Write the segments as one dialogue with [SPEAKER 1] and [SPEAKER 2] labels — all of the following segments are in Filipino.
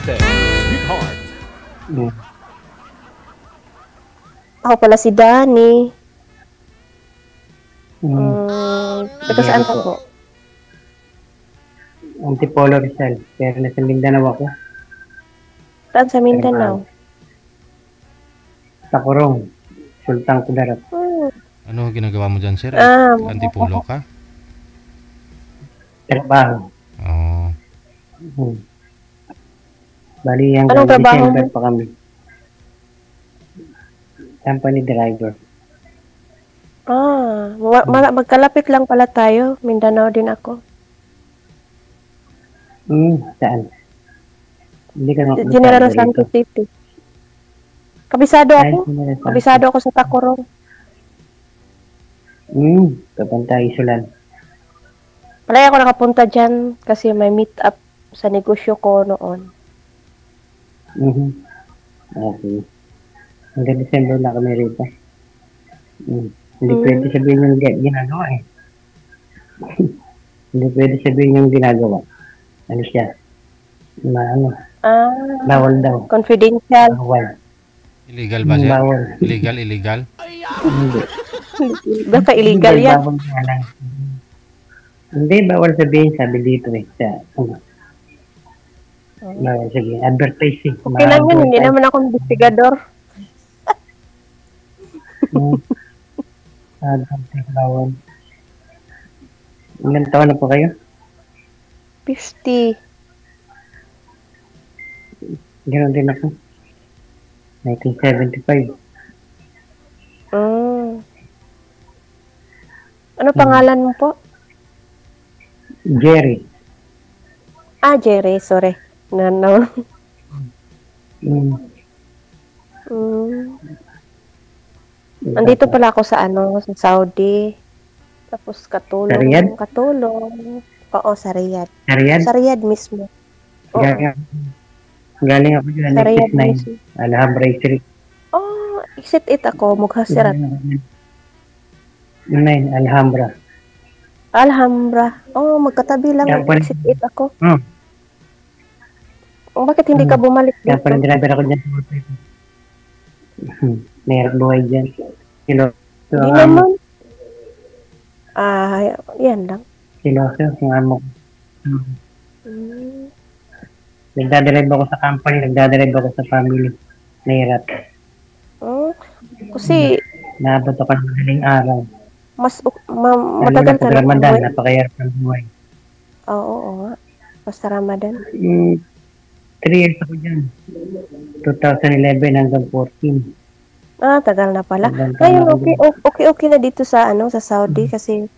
[SPEAKER 1] birthday, sweetheart.
[SPEAKER 2] Ako pala si Danny. Taga saan ka po?
[SPEAKER 3] Antipolo Rizal. Pero nasa Mindanao ako.
[SPEAKER 2] Saan sa Mindanao?
[SPEAKER 3] Takurong. Sultan Kudarat.
[SPEAKER 4] Ano ginagawa mo dyan, sir? Antipolo ka?
[SPEAKER 3] Trabaho.
[SPEAKER 4] Oo.
[SPEAKER 3] Bali hanggang December pa kami. Company driver.
[SPEAKER 2] Magkalapit lang pala tayo. Mindanao din ako.
[SPEAKER 3] Saan? Hindi ka
[SPEAKER 2] General Santos City. Kabisado ako. Kabisado ako sa Tacorong.
[SPEAKER 3] Papunta Isulan.
[SPEAKER 2] Palagi ako nakapunta dyan kasi may meet up sa negosyo ko noon.
[SPEAKER 3] Okay. Hanggang December na kami rito. Hindi pwede sabihin yung ginagawa eh. Hindi pwede sabihin yung ginagawa. Ano siya? Bawal daw.
[SPEAKER 2] Confidential.
[SPEAKER 3] Bawal.
[SPEAKER 4] Illegal ba siya?
[SPEAKER 3] Bawal.
[SPEAKER 4] Illegal?
[SPEAKER 3] Hindi.
[SPEAKER 2] Basta illegal yan.
[SPEAKER 3] Bawal lang. Hindi, bawal sabihin. Sabi dito eh. Bawal sabihin. Advertising.
[SPEAKER 2] Okay lang yun. Hindi naman ako investigador.
[SPEAKER 3] Bawal. Ilan taon na po kayo?
[SPEAKER 2] 50.
[SPEAKER 3] Ganoon din ako. 1975.
[SPEAKER 2] Ano pangalan mo po?
[SPEAKER 3] Jerry.
[SPEAKER 2] Jerry. Sorry. No. Andito pala ako sa sa Saudi. Tapos katulong. Oo, sa Riyadh. Sa Riyadh mismo.
[SPEAKER 3] Galing ako dyan.
[SPEAKER 2] Sa Riyadh mismo.
[SPEAKER 3] Alhambra Street.
[SPEAKER 2] Exit it ako. Mughasirat.
[SPEAKER 3] Alhambra.
[SPEAKER 2] Magkatabi lang. Exit it ako. Bakit hindi ka bumalik dito?
[SPEAKER 3] Kaya pala driver ako dyan. Mayroon buhay dyan.
[SPEAKER 2] Hindi naman. Yan lang.
[SPEAKER 3] Siloso, yung amo ko. Nagdadrive ako sa company, nagdadrive ako sa family. Nahirap.
[SPEAKER 2] Kasi
[SPEAKER 3] naabot ako ng madaling araw.
[SPEAKER 2] Matagal ka
[SPEAKER 3] na Ramadan, napakahirap ng buhay.
[SPEAKER 2] Oo. Basta Ramadan.
[SPEAKER 3] 3 years ako dyan. 2011 hanggang 14.
[SPEAKER 2] Tagal na pala. Ngayon, okay na dito sa sa Saudi kasi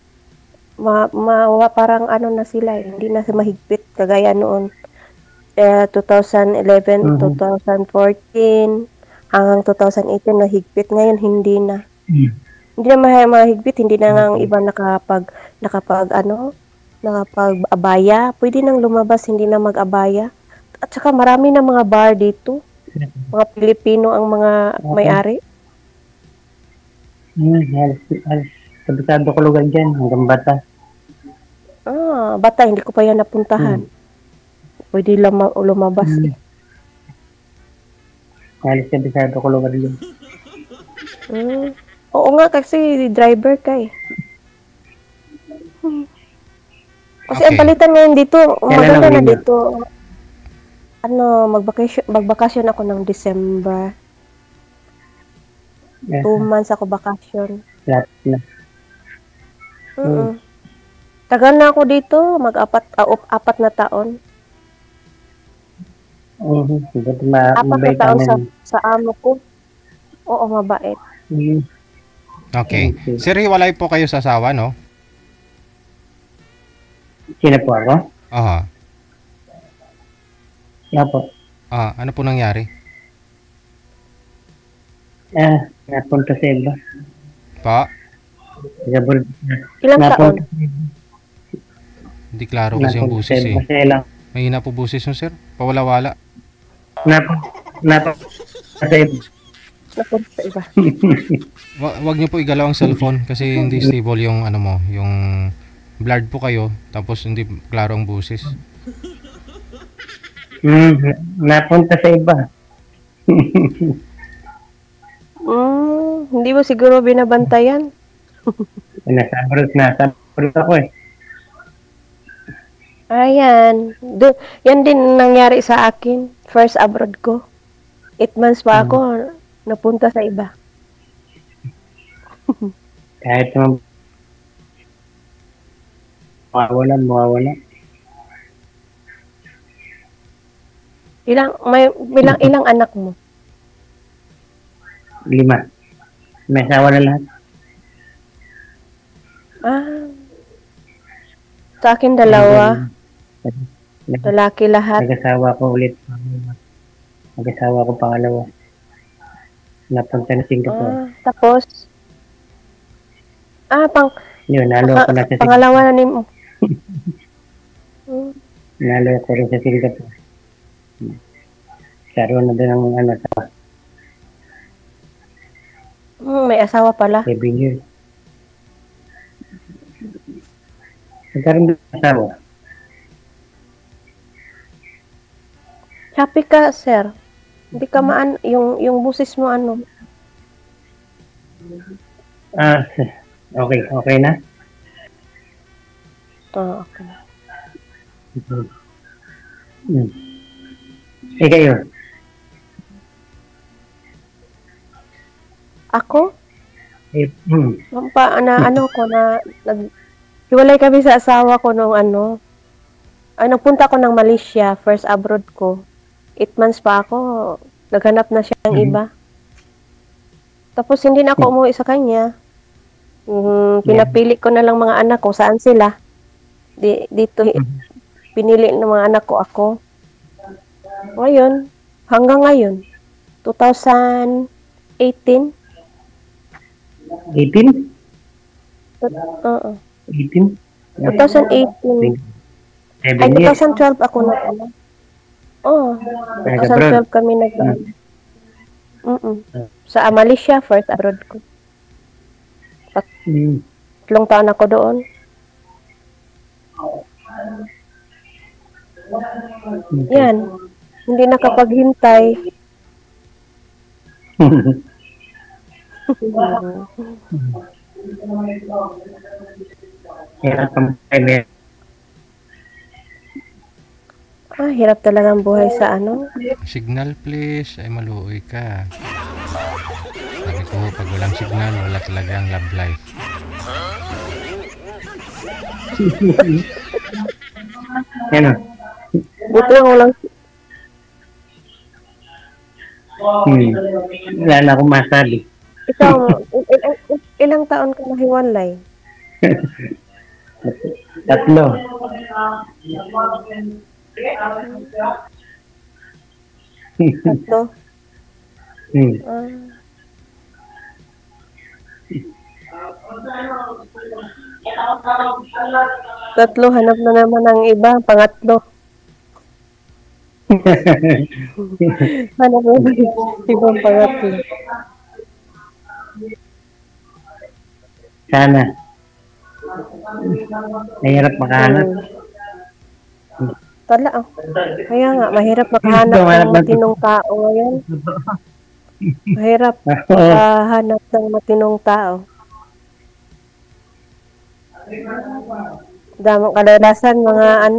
[SPEAKER 2] parang na sila hindi na mahigpit kagaya noon. 2011, 2014 hanggang 2018 nahigpit. Ngayon hindi na. Hindi na mahigpit, hindi na ang iba nakapag-abaya. Pwede nang lumabas, hindi na mag-abaya. At saka marami na mga bar dito. Mga Pilipino ang mga may-ari.
[SPEAKER 3] Kabisado ko lugar dyan, hanggang Bata.
[SPEAKER 2] Bata, hindi ko pa yan napuntahan. Pwede lumabas eh.
[SPEAKER 3] Kabisado ko lugar dyan.
[SPEAKER 2] Oo nga, kasi driver ka eh. Kasi ang palitan ngayon dito, maganda na dito. Magbakasyon ako ng December. 2 months ako bakasyon. Tagal na ako dito, apat na taon. Apat na taon sa amo ko. Oo, mabait.
[SPEAKER 4] Okay. Sir, hiwalay po kayo sa asawa, no?
[SPEAKER 3] Sino po ako? Po.
[SPEAKER 4] Ano po nangyari?
[SPEAKER 3] Napunta sa iba.
[SPEAKER 4] Pa?
[SPEAKER 2] Ilang taon?
[SPEAKER 4] Hindi klaro kasi yung busis eh. Mahina po busis yung sir. Pawala-wala.
[SPEAKER 3] Napunta sa iba.
[SPEAKER 4] Wag niyo po igalaw ang cellphone kasi hindi stable yung yung blurred po kayo tapos hindi klaro ang busis.
[SPEAKER 3] Napunta sa iba.
[SPEAKER 2] Hindi mo siguro binabantayan?
[SPEAKER 3] Nasa abroad ako eh.
[SPEAKER 2] Ayan. Yan din nangyari sa akin. First abroad ko. 8 months pa ako, napunta sa iba.
[SPEAKER 3] Kahit naman mawawala.
[SPEAKER 2] Ilang anak mo?
[SPEAKER 3] 5. May asawa na lahat.
[SPEAKER 2] Sa akin 2. Lalaki lahat.
[SPEAKER 3] Nag-asawa ko ulit. Nag-asawa ko pangalawa. Napunta na Singapore.
[SPEAKER 2] Tapos?
[SPEAKER 3] Yun, nalo ako na sa Singapore.
[SPEAKER 2] Pangalawa na ni mo.
[SPEAKER 3] Nalo ako rin sa Singapore. Karoon na din ang asawa.
[SPEAKER 2] May asawa pala.
[SPEAKER 3] 7 years. Nagkaroon din ang asawa.
[SPEAKER 2] Happy ka, sir. Hindi ka yung busis mo ano.
[SPEAKER 3] Okay na?
[SPEAKER 2] Okay.
[SPEAKER 3] Kayo?
[SPEAKER 2] Ako? Hiwalay kami sa asawa ko nung nagpunta ako ng Malaysia, first abroad ko. 8 months pa ako, naghanap na siya ng iba. Tapos hindi na ako umuwi sa kanya. Pinapili ko na lang mga anak ko, saan sila. Dito, pinili ng mga anak ko ako. Ngayon, hanggang ngayon, 2018.
[SPEAKER 3] 18?
[SPEAKER 2] Oo.
[SPEAKER 3] 18?
[SPEAKER 2] 2018. Ay, 2012 ako na. 2012 kami sa Malaysia, first abroad ko. 3 taon ako doon. Yan. Hindi nakapaghintay. Hirap talaga ang buhay sa
[SPEAKER 4] Signal please, ay maluoy ka. Sabi ko, pag walang signal, wala talagang love life.
[SPEAKER 3] Ano?
[SPEAKER 2] Buti lang walang
[SPEAKER 3] wala na akong masabi.
[SPEAKER 2] Ikaw, ilang taon ka nahiwalay?
[SPEAKER 3] 3.
[SPEAKER 2] Tatlo? Tatlo, hanap na naman ang iba, pangatlo. Hanap na naman ibang pangatlo.
[SPEAKER 3] Sana. Mahirap makahanap.
[SPEAKER 2] Kaya nga, mahirap makahanap ng matinong tao ngayon. Mahirap makahanap ng matinong tao. Damang kadalasan mga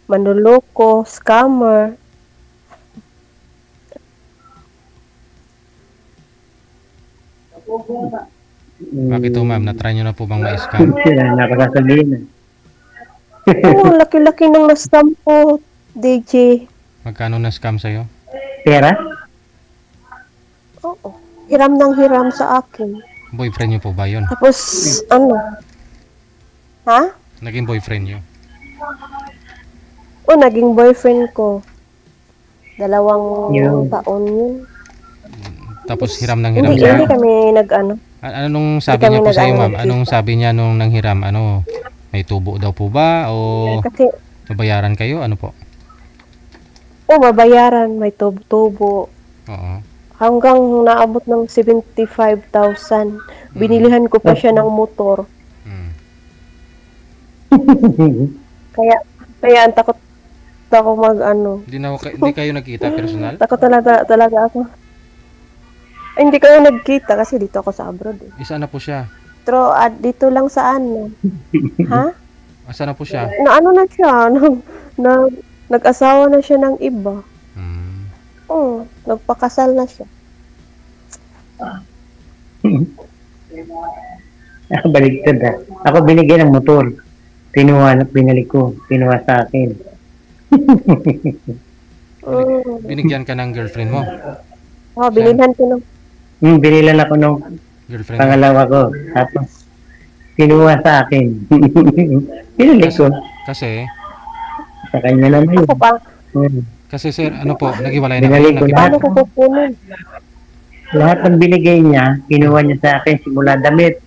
[SPEAKER 2] manluloko, scammer.
[SPEAKER 4] Bakit ma'am? Na-try nyo na po bang ma-scam?
[SPEAKER 3] Sila nakasasabihin.
[SPEAKER 2] Laki-laki ng na-scam po, DJ.
[SPEAKER 4] Magkano na-scam sa'yo?
[SPEAKER 3] Pera?
[SPEAKER 2] Oo. Hiram ng hiram sa akin.
[SPEAKER 4] Boyfriend nyo po ba yun?
[SPEAKER 2] Tapos, Ha?
[SPEAKER 4] Naging boyfriend nyo?
[SPEAKER 2] Naging boyfriend ko. 2 taon yun.
[SPEAKER 4] Tapos hiram ng hiram
[SPEAKER 2] Hindi
[SPEAKER 4] sa'yo?
[SPEAKER 2] kami
[SPEAKER 4] Anong sabi niya po sa'yo, ma'am? Anong sabi niya nung nanghiram? May tubo daw po ba? O
[SPEAKER 2] Kasi,
[SPEAKER 4] mabayaran kayo? Ano po?
[SPEAKER 2] mabayaran. May tubo.
[SPEAKER 4] Oo.
[SPEAKER 2] Hanggang naabot ng 75,000. Binilihan ko pa siya ng motor. Kaya ang gusto ako mag-ano.
[SPEAKER 4] Hindi kayo nagkita personal?
[SPEAKER 2] Takot talaga ako. Ay, hindi kayo nagkita kasi dito ako sa abroad. Eh.
[SPEAKER 4] Isa na po siya.
[SPEAKER 2] Pero dito lang sa ano. Ha?
[SPEAKER 4] Asa na po siya?
[SPEAKER 2] Ano na siya? Nag-asawa na siya ng iba. Oo, nagpakasal na siya.
[SPEAKER 3] Ako baligtad ah. Ako binigyan ng motor. Pinalik ko. Kinuha sa akin.
[SPEAKER 4] Binigyan ka ng girlfriend mo?
[SPEAKER 2] Binilhan ko ng...
[SPEAKER 3] Binilan ako ng
[SPEAKER 4] Girlfriend
[SPEAKER 3] pangalawa ko. Tapos, kinuha sa akin. Pinalik ko.
[SPEAKER 4] Kasi?
[SPEAKER 3] Sa kanya naman yun.
[SPEAKER 2] Ako pa.
[SPEAKER 4] Kasi sir, ano po, naghiwalay na
[SPEAKER 3] Binalik
[SPEAKER 4] kayo?
[SPEAKER 3] ko
[SPEAKER 2] Paano ko kukunin?
[SPEAKER 3] Lahat ng binigay niya, kinuha niya sa akin simula damit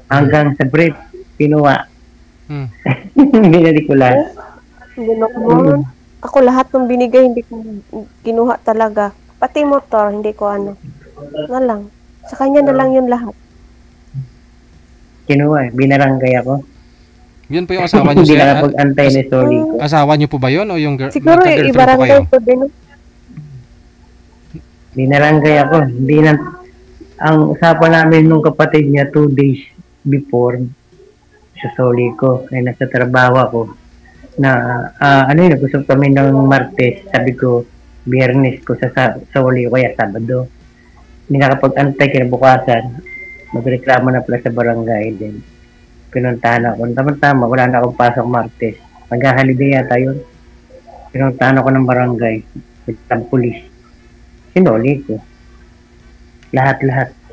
[SPEAKER 3] hanggang sa brief. Kinuha. Binalik ko lahat.
[SPEAKER 2] Hindi na ko. Ako lahat ng binigay, hindi ko kinuha talaga. Pati motor, hindi ko ano. Na lang. Sa kanya na lang yun lahat.
[SPEAKER 3] Kinuha, binarangay ako.
[SPEAKER 4] Yun po yung asawa niyo,
[SPEAKER 3] Hindi
[SPEAKER 4] sir?
[SPEAKER 3] nakapag-antay ni Soli ko.
[SPEAKER 4] Asawa niyo po ba yun? O yung
[SPEAKER 2] Siguro
[SPEAKER 4] magka-girlfriend po
[SPEAKER 2] ibarangay
[SPEAKER 4] kayo?
[SPEAKER 2] ko din.
[SPEAKER 3] Binarangay ako. Hindi na, ang usapan namin nung kapatid niya 2 days before sa Soli ko, ay nasa trabaho ako, na nag-usap kami ng Martes, sabi ko, Biyernes ko sa Soli ko, kaya Sabado. Hindi nakapag-antay kinabukasan, magreklamo na pala sa barangay din. Pinuntahan ako, tama-tama, wala na akong pasok Martes. Mag-holiday yata yun. Pinuntahan ako ng barangay, ng pulis. Sinuli ko. Lahat.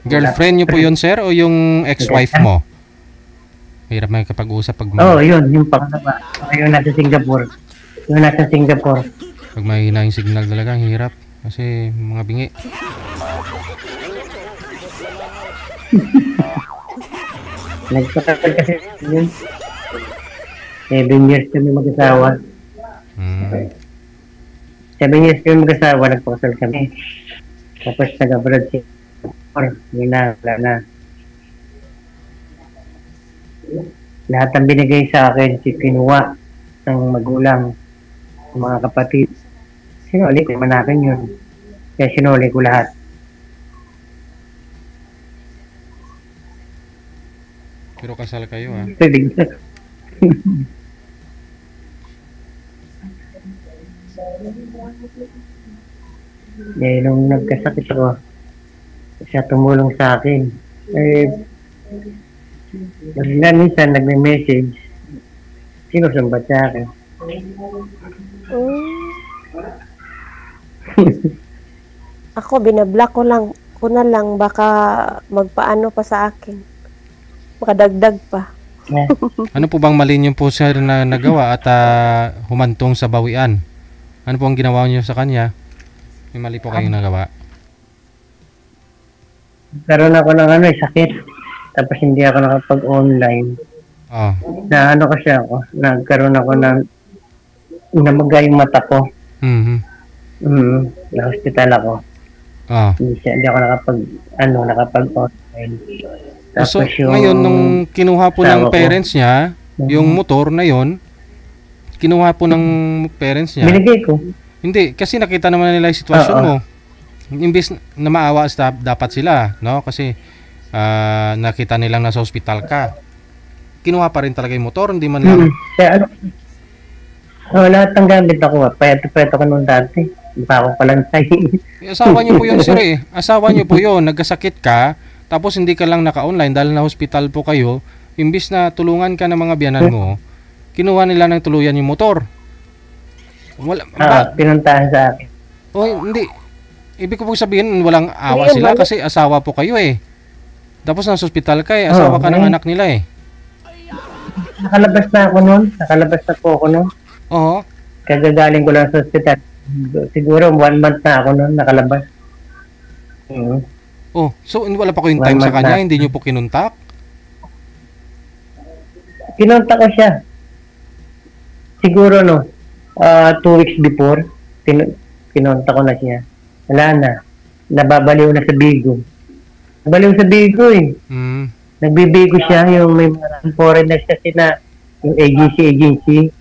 [SPEAKER 4] Girlfriend niyo po yun, sir? O yung ex-wife mo? Hirap may kapag-usap pag
[SPEAKER 3] yun. Yung pangalawa. Yung nasa Singapore.
[SPEAKER 4] Pag mahina yung signal talaga, ang hirap. Kasi mga bingi.
[SPEAKER 3] Nagpakasal kasi yun. 7 years kami mag-asawa. 7 years kami mag-asawa, nagpakasal kami. Tapos nag-abroad siya. Yun na, wala na. Lahat ang binigay sa akin, kinuha ng magulang, ng mga kapatid. Sinuli ko, manakin yun. Kaya sinuli ko lahat.
[SPEAKER 4] Pero kasal kayo, ha?
[SPEAKER 3] Nung nagkasakit ako, siya tumulong sa akin. Minsan nagme-message, sinusumbat sa akin.
[SPEAKER 2] Ako, binablock ko na lang, baka magpaano pa sa akin. Makadagdag pa.
[SPEAKER 4] Ano po bang mali niyo po, sir, na nagawa at humantong sa bawian? Ano po ang ginawa niyo sa kanya? May mali po kayong nagawa?
[SPEAKER 3] Karoon ako ng sakit. Tapos hindi ako nakapag-online. Na kasi ako, nagkaroon ako ng namaga yung mata ko. Na-hospital ako. Hindi ako nakapag-online. Tapos
[SPEAKER 4] so, ngayon, nung kinuha po ng parents niya, yung motor na yon, kinuha po ng parents niya.
[SPEAKER 3] Binigay ko.
[SPEAKER 4] Hindi, kasi nakita naman nila yung sitwasyon mo. Imbis na maawa dapat sila, no? Kasi nakita nilang nasa hospital ka. Kinuha pa rin talaga yung motor, hindi man lang.
[SPEAKER 3] Kaya lahat ng gamit ako, payato ko nung dati. Hindi pa ako palang
[SPEAKER 4] Asawa niyo po yun, sir, eh. Asawa niyo po yun, nagkasakit ka, tapos hindi ka lang naka-online dahil na hospital po kayo, imbis na tulungan ka ng mga biyanan mo, kinuha nila ng tuluyan yung motor.
[SPEAKER 3] Pinuntahan sa akin.
[SPEAKER 4] Hindi. Ibig ko po sabihin, walang awa sila kasi asawa po kayo eh. Tapos nasa hospital ka eh, asawa ka ng anak nila eh.
[SPEAKER 3] Nakalabas na ako nun. Nakalabas na po ako nun.
[SPEAKER 4] Oo.
[SPEAKER 3] Kagagaling ko lang sa hospital. Siguro 1 month na ako nun nakalabas.
[SPEAKER 4] So wala pa ko yung time sa kanya, hindi nyo po kinuntak?
[SPEAKER 3] Kinuntak ko siya. Siguro 2 weeks before, kinuntak ko na siya. Wala na. Nababaliw na sa Bigo. Nabaliw sa Bigo eh. Nagbibigo siya, yung may mga foreigners kasi na yung agency.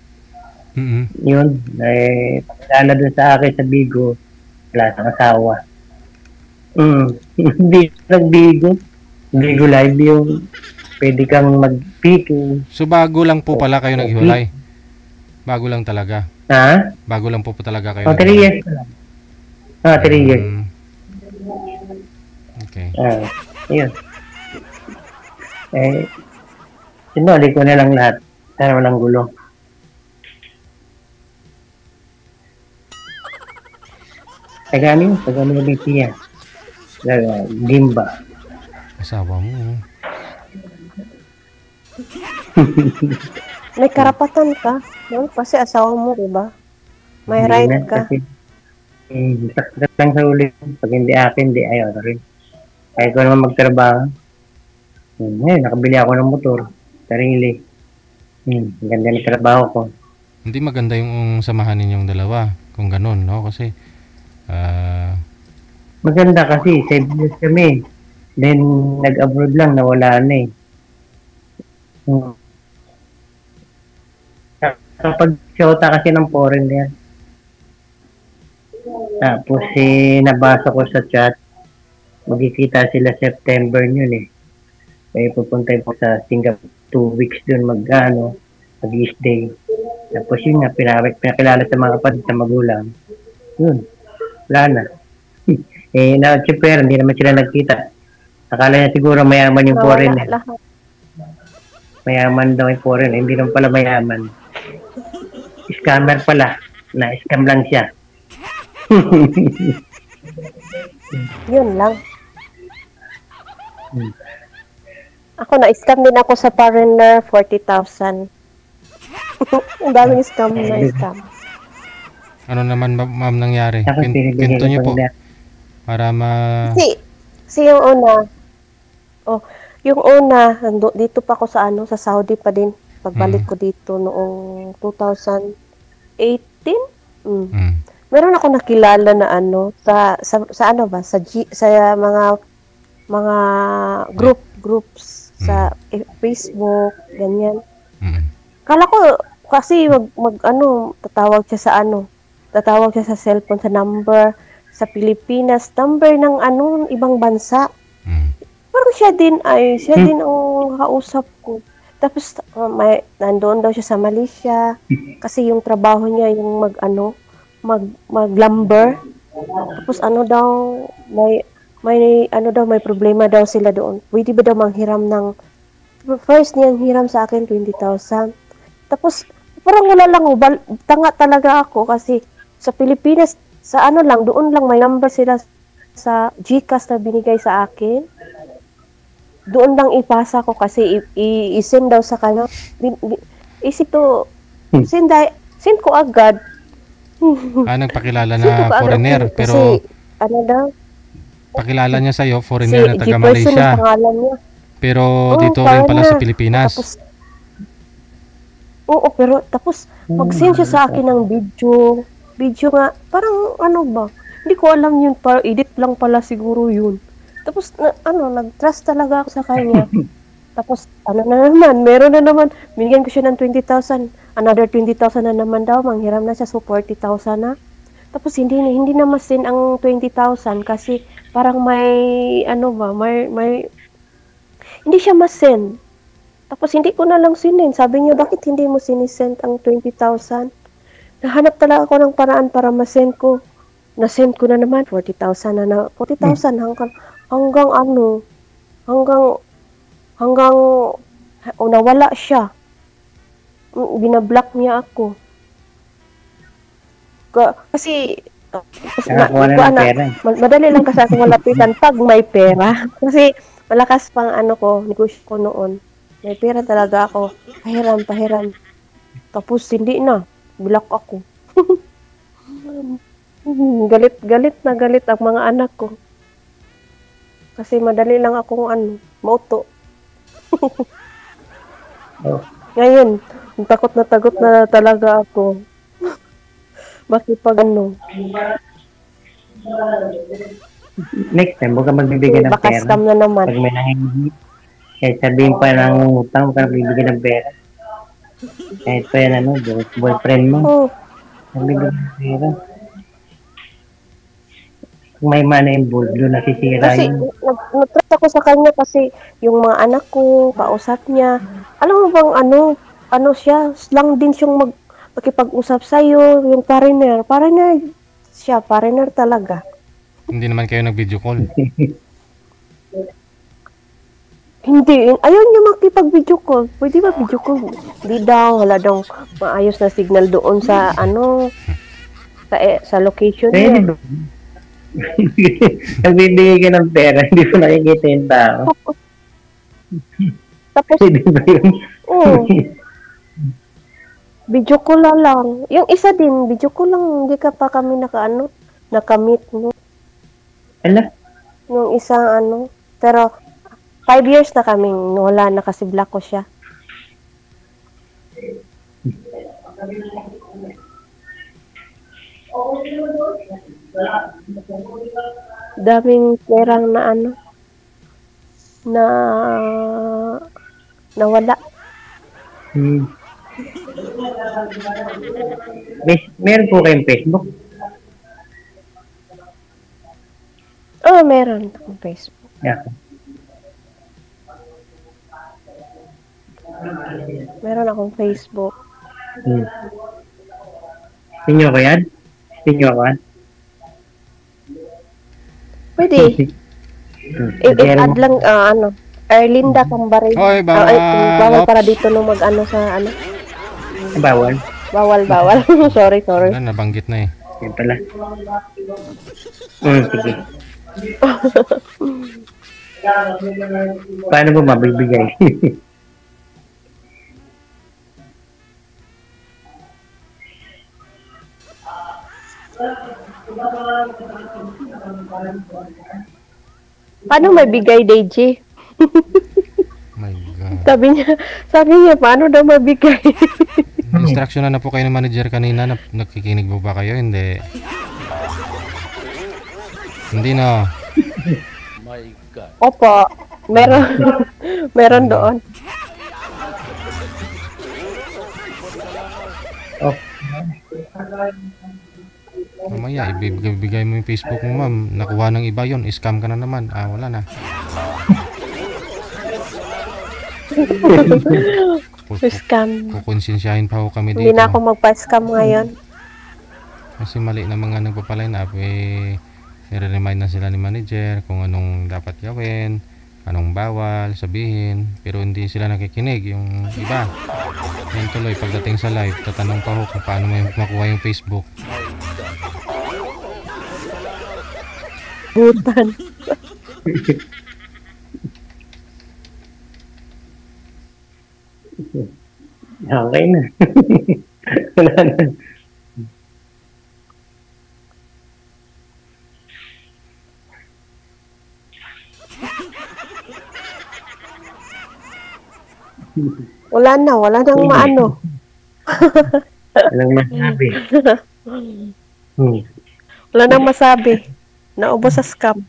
[SPEAKER 3] Yun, pakilala dun sa akin sa Bigo, wala siyang asawa. Hindi nag-Bigo. Bigo Live yung pwede kang mag-pick.
[SPEAKER 4] So bago lang po pala kayo naghiwalay? Bago lang talaga?
[SPEAKER 3] Ha?
[SPEAKER 4] Bago lang po talaga kayo
[SPEAKER 3] 3 years pa lang. 3 years.
[SPEAKER 4] Okay.
[SPEAKER 3] Yun. Sinuli ko na lang lahat. Sana walang gulo. Tagani yung tiya. Gimba.
[SPEAKER 4] Asawa mo.
[SPEAKER 2] May karapatan ka. No? Kasi asawa mo, diba? May
[SPEAKER 3] Hindi
[SPEAKER 2] right
[SPEAKER 3] na,
[SPEAKER 2] ka.
[SPEAKER 3] Kasi, sakit lang sa uli. Pag hindi akin, hindi ayaw na rin. Kaya ko naman magtrabaho. Nakabili ako ng motor. Sarili. Ganda ng trabaho ko.
[SPEAKER 4] Hindi maganda yung samahan ninyong dalawa. Kung ganun, no? Kasi,
[SPEAKER 3] maganda kasi, 7 years kami. Then, nag-abroad lang, nawala na eh. Kapag siyota kasi ng foreigner. Tapos, nabasa ko sa chat, magkikita sila September yun eh. Kaya pupunta po sa Singapore 2 weeks dun mag-stay. Tapos yun nga, pinakilala sa mga kapatid sa magulang. Yun, wala na. Siyempre, hindi naman sila nagkita. Akala niya siguro mayaman yung foreigner. Mayaman daw yung foreigner, hindi naman pala mayaman. Scammer pala. Na-scam lang siya.
[SPEAKER 2] Yun lang. Ako na-scam din ako sa foreigner, 40,000. Ang daming scam na scam.
[SPEAKER 4] ano naman ma'am nangyari? Kwento niyo po. Para
[SPEAKER 2] Kasi yung una, dito pa ako sa sa Saudi pa din. Pagbalik ko dito noong 2018. Meron ako nakilala na sa mga groups sa Facebook, ganyan. Kala ko kasi tatawag siya sa cellphone, sa number sa Pilipinas, number ng ibang bansa. Parang siya din ang kausap ko. Tapos nandoon daw siya sa Malaysia kasi yung trabaho niya yung mag-lumber. Tapos may problema daw sila doon. Pwede ba daw manghiram first niyang hiram sa akin 20,000. Tapos parang wala lang, tanga talaga ako kasi sa Pilipinas doon lang may number sila sa GCash na binigay sa akin. Doon lang ipasa ko kasi i-send daw sa kanya. Send ko agad.
[SPEAKER 4] Nagpakilala na foreigner, pero
[SPEAKER 2] daw?
[SPEAKER 4] Pakilala niya sa'yo, foreigner na taga Malaysia. Pero dito rin pala sa Pilipinas.
[SPEAKER 2] Pero mag-send siya sa akin ng video nga, parang hindi ko alam yun, parang edit lang pala siguro yun. Tapos, nag-trust talaga ako sa kanya. Tapos, meron na naman, binigyan ko siya ng 20,000, another 20,000 na naman daw, manghiram na siya, so 40,000 na. Tapos, hindi na masin ang 20,000 kasi parang hindi siya masin. Tapos, hindi ko na lang sinin. Sabi niya, bakit hindi mo sinisend ang 20,000? Nahanap talaga ako ng paraan para masend ko. Na-send ko na naman, 40,000 na 40,000 hanggang nawala siya. Binablock niya ako. Kasi madali lang kasi ako malapitan pag may pera. Kasi malakas pang negosyo ko noon. May pera talaga ako. Pahiram. Tapos hindi na. Block ako. Galit ang mga anak ko. Kasi madali lang akong mauto. Ngayon, takot na talaga ako. Bakit pag
[SPEAKER 3] next time, huwag ka magbibigay ng
[SPEAKER 2] baka
[SPEAKER 3] pera.
[SPEAKER 2] Scam na naman.
[SPEAKER 3] Pag may nangingi, kahit sabihin pa ng utang, huwag ka magbibigay ng pera. Kahit pa yan, boyfriend mo.
[SPEAKER 2] Oh,
[SPEAKER 3] Nabibigyan ng pera. Kung may mana involved, doon nasisira
[SPEAKER 2] kasi
[SPEAKER 3] yun.
[SPEAKER 2] nag-trust ako sa kanya kasi yung mga anak ko, kausap niya. Alam mo bang ano siya, lang din siyang makipag-usap sa'yo, yung foreigner. Foreigner siya, foreigner talaga.
[SPEAKER 4] Hindi naman kayo nag-video call.
[SPEAKER 2] Hindi, ayaw niya makipag-video call. Pwede ba video call? Hindi daw, wala daw maayos na signal doon sa sa location
[SPEAKER 3] Pwede
[SPEAKER 2] niya.
[SPEAKER 3] ba? Nagbibigay ka ng pera, hindi mo nakikita yung tao.
[SPEAKER 2] Tapos,
[SPEAKER 3] Pwede ba yun?
[SPEAKER 2] video call na lang. Yung isa din, video call lang, hindi ka pa kami nakamit, no?
[SPEAKER 3] Ala,
[SPEAKER 2] Yung isang pero 5 years na kaming wala na kasi block ko siya. Daming perang na nawala.
[SPEAKER 3] meron po kayong Facebook?
[SPEAKER 2] Oh, meron akong Facebook.
[SPEAKER 3] Yeah.
[SPEAKER 2] Meron akong Facebook.
[SPEAKER 3] Sinyo ko yan? Sinyo ko yan?
[SPEAKER 2] Pwede. I-add lang, Erlinda Cambaray.
[SPEAKER 4] Hoy,
[SPEAKER 2] bawal para dito nung sa
[SPEAKER 3] Bawal.
[SPEAKER 2] Bawal. sorry.
[SPEAKER 4] Wala, nabanggit na eh.
[SPEAKER 3] Yan pala. Sige. Paano mo mabibigay?
[SPEAKER 2] Paano may bigay, Deji?
[SPEAKER 4] My God.
[SPEAKER 2] Sabi niya, paano daw mabigay?
[SPEAKER 4] Instruction na po kayo ng manager kanina. Nakikinig mo ba kayo? Hindi. Hindi na.
[SPEAKER 2] Opo, meron doon.
[SPEAKER 4] Mamaya, ibibigay mo yung Facebook mo, ma'am. Nakuha ng iba yon, scam ka na naman. Wala na.
[SPEAKER 2] Scam.
[SPEAKER 4] Kukonsensyahin pa ho kami dito.
[SPEAKER 2] Hindi na ako magpa-scam ngayon.
[SPEAKER 4] Kasi mali na mga nagpapaline up, nire-remind na sila ni manager kung anong dapat gawin, anong bawal sabihin, pero hindi sila nakikinig. Yung iba, yan tuloy pagdating sa live, tatanong pa ho kung paano mo makuha yung Facebook.
[SPEAKER 2] Butan.
[SPEAKER 3] Okay na. Wala na.
[SPEAKER 2] Wala nang maano.
[SPEAKER 3] Walang masabi.
[SPEAKER 2] Wala nang masabi. Naubos sa scam.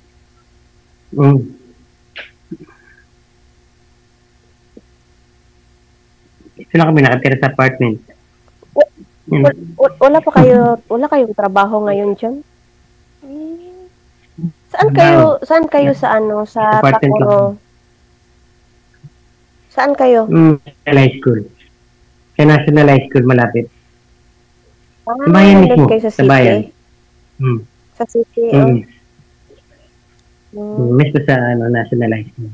[SPEAKER 3] Ito na kami nakatira sa apartment.
[SPEAKER 2] Wala kayong trabaho ngayon dyan? Saan kayo sa
[SPEAKER 3] Apartment
[SPEAKER 2] Takoro?
[SPEAKER 3] lang.
[SPEAKER 2] Saan kayo?
[SPEAKER 3] National High School. Sa National High School malapit. Sa bayan
[SPEAKER 2] nandun
[SPEAKER 3] mismo.
[SPEAKER 2] kayo sa
[SPEAKER 3] Sa
[SPEAKER 2] city?
[SPEAKER 3] bayan.
[SPEAKER 2] Sa city,
[SPEAKER 3] Mismo sa National High School.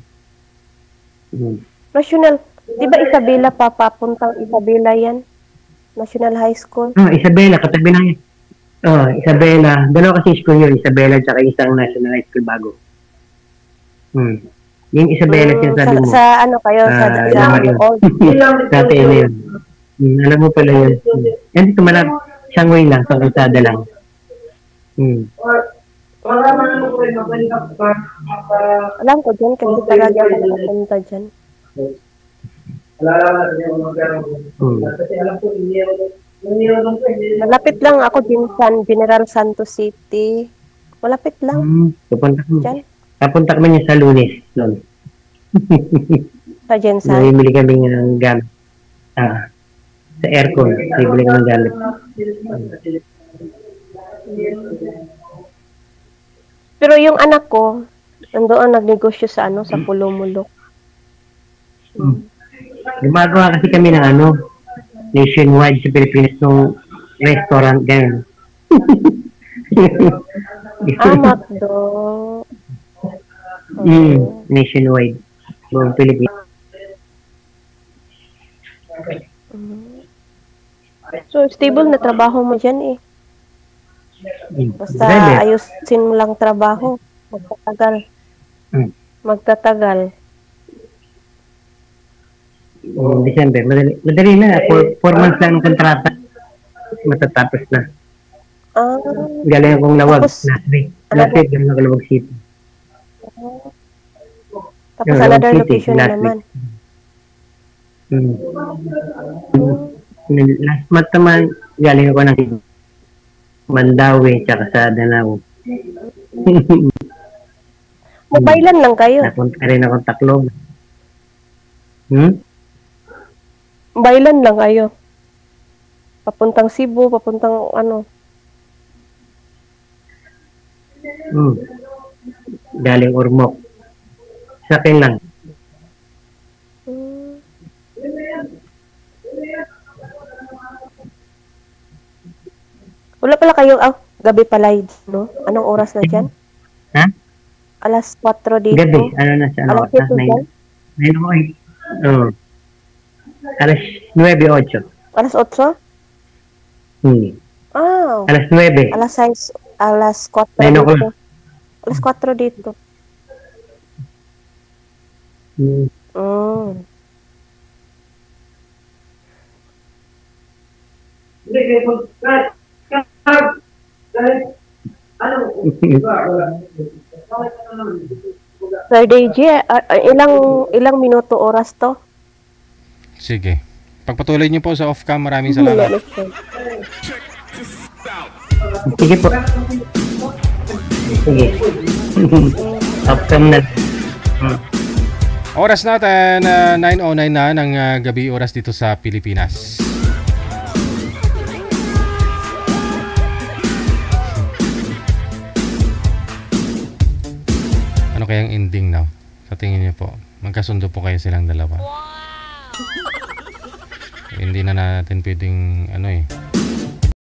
[SPEAKER 2] National, di ba Isabela papuntang Isabela yan? National High School?
[SPEAKER 3] Isabela, katabi lang yun. Isabela. Dalawa kasi school yun. Isabela at isang National High School bago. Yung Isabela sinasabi mo.
[SPEAKER 2] Sa ano kayo? Sa
[SPEAKER 3] yun.
[SPEAKER 2] old?
[SPEAKER 3] Dati yun. Alam mo pala yun. Yan dito malap. Isang way lang. Sa kalsada lang.
[SPEAKER 2] Alam ko dyan kasi talaga ako napunta dyan. Malapit lang ako din sa General Santos City. Malapit lang.
[SPEAKER 3] Napunta kami niya sa Lunes. Noon.
[SPEAKER 2] Sa Jensen.
[SPEAKER 3] Namimili kami ng gamit. Sa aircon, bibili ko ng gamit.
[SPEAKER 2] Pero yung anak ko, nandoon nagnegosyo sa ano, sa Pulumulok.
[SPEAKER 3] Gumagawa kasi kami ng ano, nationwide sa Pilipinas ng restaurant, ganyan.
[SPEAKER 2] McDo.
[SPEAKER 3] Nationwide. Buong Pilipinas.
[SPEAKER 2] So, stable na trabaho mo dyan eh. Basta
[SPEAKER 3] Dali.
[SPEAKER 2] ayusin mo lang trabaho. Magtatagal. Magtatagal.
[SPEAKER 3] December. Madali na. 4 months lang ng kontrata. Matatapos na. Galing akong lawag.
[SPEAKER 2] Tapos,
[SPEAKER 3] Last week, galing ako Lawag City.
[SPEAKER 2] Tapos
[SPEAKER 3] Lawag
[SPEAKER 2] another
[SPEAKER 3] City,
[SPEAKER 2] location na
[SPEAKER 3] last
[SPEAKER 2] naman.
[SPEAKER 3] Last month naman, galing ako ng Mandawi, tsaka sa Danao.
[SPEAKER 2] Mobilan lang kayo.
[SPEAKER 3] Napunta rin akong Tacloban.
[SPEAKER 2] Mobilan lang kayo. Papuntang Cebu, papuntang ano.
[SPEAKER 3] Galing Ormoc. Sa akin lang.
[SPEAKER 2] Wala pala kayo, gabi pala, no? Anong oras na dyan?
[SPEAKER 3] Ha?
[SPEAKER 2] Alas 4 dito.
[SPEAKER 3] Gabi. Ano na siya?
[SPEAKER 2] Alas 7 dyan?
[SPEAKER 3] 9 o 8. Alas 9-8.
[SPEAKER 2] Alas 8?
[SPEAKER 3] Alas 9.
[SPEAKER 2] Alas 6, alas 4
[SPEAKER 3] 9
[SPEAKER 2] dito.
[SPEAKER 3] o'clock.
[SPEAKER 2] Alas 4 dito. Sir DJ, ilang minuto oras to?
[SPEAKER 4] Sige. Pagpatuloy niyo po sa off-cam. Maraming salamat.
[SPEAKER 3] Sige po. Sige. Off-cam na.
[SPEAKER 4] Oras natin, 9:09 na ng gabi oras dito sa Pilipinas. Ano kayang ending now? Sa tingin niyo po, magkasundo po kayo silang dalawa. Hindi na natin pwedeng